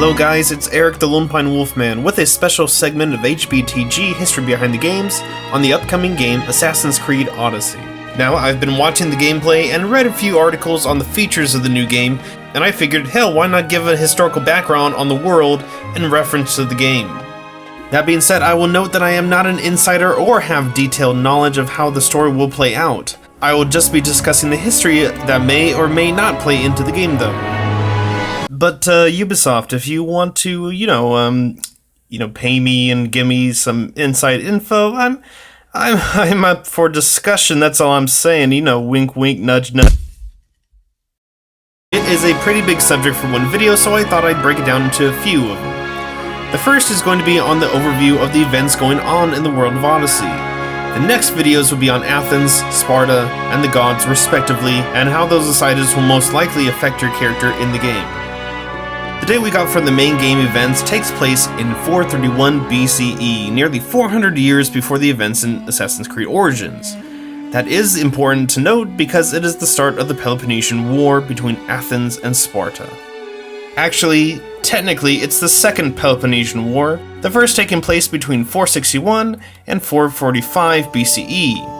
Hello guys, it's Eric the LonePineWolfman with a special segment of HBTG History Behind the Games on the upcoming game Assassin's Creed Odyssey. Now, I've been watching the gameplay and read a few articles on the features of the new game, and I figured, hell, why not give a historical background on the world in reference to the game. That being said, I will note that I am not an insider or have detailed knowledge of how the story will play out. I will just be discussing the history that may or may not play into the game though. But Ubisoft, if you want to, pay me and give me some inside info, I'm up for discussion. That's all I'm saying. Wink, wink, nudge, nudge. It is a pretty big subject for one video, so I thought I'd break it down into a few of them. The first is going to be on the overview of the events going on in the world of Odyssey. The next videos will be on Athens, Sparta, and the gods respectively, and how those deciders will most likely affect your character in the game. The date we got for the main game events takes place in 431 BCE, nearly 400 years before the events in Assassin's Creed Origins. That is important to note because it is the start of the Peloponnesian War between Athens and Sparta. Actually, technically, it's the Second Peloponnesian War, the first taking place between 461 and 445 BCE.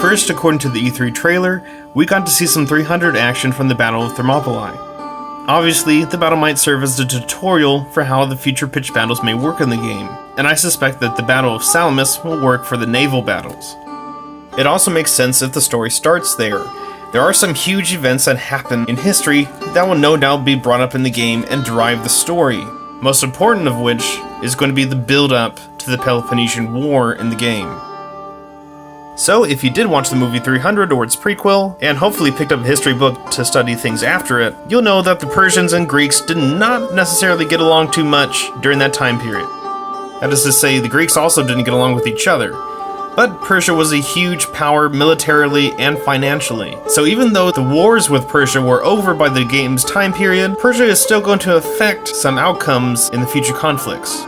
First, according to the E3 trailer, we got to see some 300 action from the Battle of Thermopylae. Obviously, the battle might serve as a tutorial for how the future pitch battles may work in the game, and I suspect that the Battle of Salamis will work for the naval battles. It also makes sense if the story starts there. There are some huge events that happen in history that will no doubt be brought up in the game and drive the story, most important of which is going to be the build-up to the Peloponnesian War in the game. So, if you did watch the movie 300 or its prequel, and hopefully picked up a history book to study things after it, you'll know that the Persians and Greeks did not necessarily get along too much during that time period. That is to say, the Greeks also didn't get along with each other. But Persia was a huge power militarily and financially. So even though the wars with Persia were over by the game's time period, Persia is still going to affect some outcomes in the future conflicts.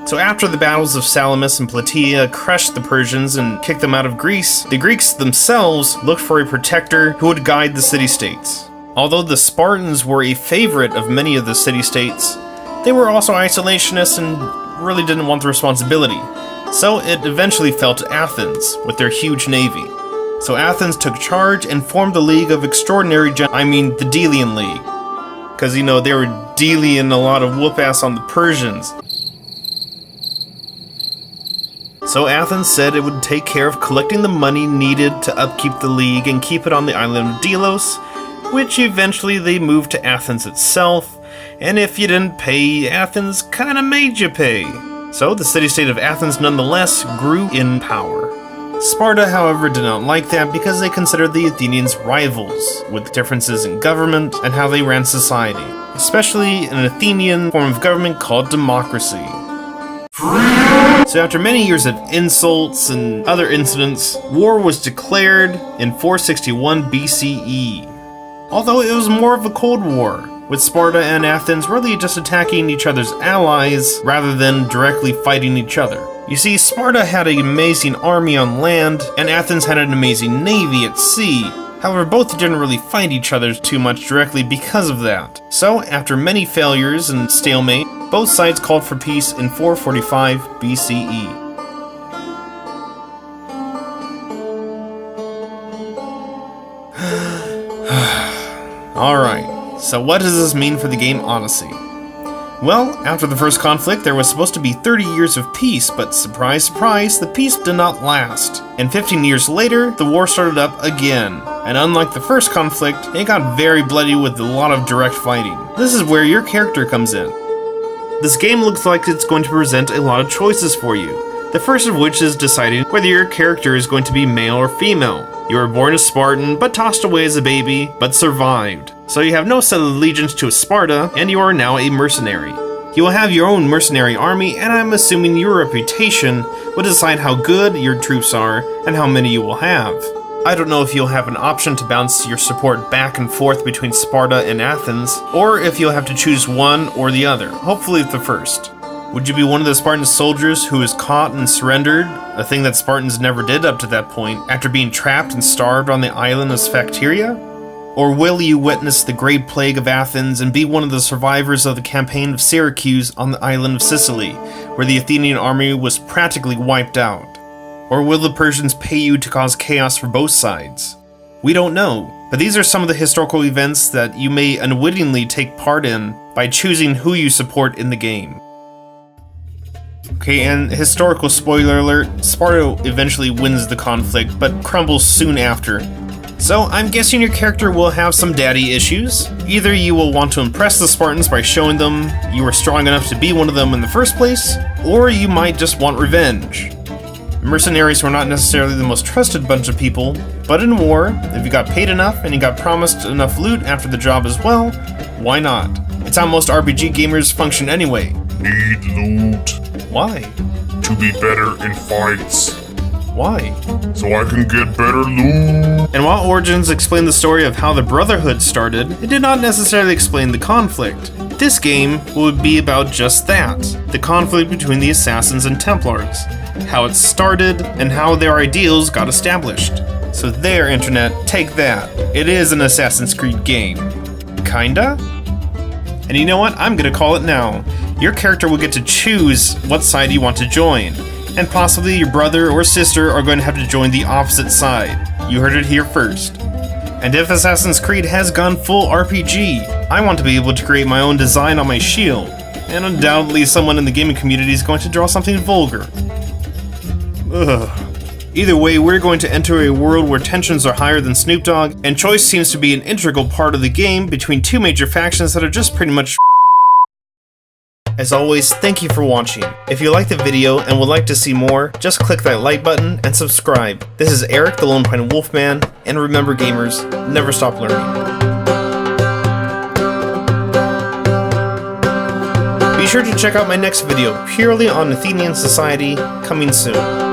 So after the battles of Salamis and Plataea crushed the Persians and kicked them out of Greece, the Greeks themselves looked for a protector who would guide the city-states. Although the Spartans were a favorite of many of the city-states, they were also isolationists and really didn't want the responsibility. So it eventually fell to Athens with their huge navy. So Athens took charge and formed the League of Extraordinary the Delian League. Because, they were dealing a lot of whoop-ass on the Persians. So Athens said it would take care of collecting the money needed to upkeep the league and keep it on the island of Delos, which eventually they moved to Athens itself, and if you didn't pay, Athens kinda made you pay. So the city-state of Athens nonetheless grew in power. Sparta, however, did not like that because they considered the Athenians rivals, with differences in government and how they ran society, especially an Athenian form of government called democracy. So after many years of insults and other incidents, war was declared in 461 BCE. Although it was more of a Cold War, with Sparta and Athens really just attacking each other's allies rather than directly fighting each other. You see, Sparta had an amazing army on land, and Athens had an amazing navy at sea. However, both didn't really fight each other too much directly because of that. So, after many failures and stalemate, both sides called for peace in 445 BCE. Alright, so what does this mean for the game Odyssey? Well, after the first conflict, there was supposed to be 30 years of peace, but surprise, surprise, the peace did not last. And 15 years later, the war started up again. And unlike the first conflict, it got very bloody with a lot of direct fighting. This is where your character comes in. This game looks like it's going to present a lot of choices for you. The first of which is deciding whether your character is going to be male or female. You were born a Spartan, but tossed away as a baby, but survived. So you have no set of allegiance to Sparta, and you are now a mercenary. You will have your own mercenary army, and I'm assuming your reputation will decide how good your troops are and how many you will have. I don't know if you'll have an option to bounce your support back and forth between Sparta and Athens, or if you'll have to choose one or the other, hopefully the first. Would you be one of the Spartan soldiers who is caught and surrendered, a thing that Spartans never did up to that point, after being trapped and starved on the island of Sphacteria? Or will you witness the Great Plague of Athens and be one of the survivors of the campaign of Syracuse on the island of Sicily, where the Athenian army was practically wiped out? Or will the Persians pay you to cause chaos for both sides? We don't know, but these are some of the historical events that you may unwittingly take part in by choosing who you support in the game. Okay, and historical spoiler alert, Sparta eventually wins the conflict, but crumbles soon after. So I'm guessing your character will have some daddy issues. Either you will want to impress the Spartans by showing them you were strong enough to be one of them in the first place, or you might just want revenge. Mercenaries were not necessarily the most trusted bunch of people, but in war, if you got paid enough and you got promised enough loot after the job as well, why not? It's how most RPG gamers function anyway. Need loot. Why? To be better in fights. Why? So I can get better loot. And while Origins explained the story of how the Brotherhood started, it did not necessarily explain the conflict. This game would be about just that, the conflict between the Assassins and Templars, how it started, and how their ideals got established. So there, Internet, take that. It is an Assassin's Creed game. Kinda? And you know what? I'm gonna call it now. Your character will get to choose what side you want to join. And possibly your brother or sister are going to have to join the opposite side. You heard it here first. And if Assassin's Creed has gone full RPG, I want to be able to create my own design on my shield. And undoubtedly someone in the gaming community is going to draw something vulgar. Ugh. Either way, we're going to enter a world where tensions are higher than Snoop Dogg, and choice seems to be an integral part of the game between two major factions that are just pretty much. As always, thank you for watching. If you liked the video and would like to see more, just click that like button and subscribe. This is Eric, the LonePineWolfman, and remember gamers, never stop learning. Be sure to check out my next video, purely on Athenian society, coming soon.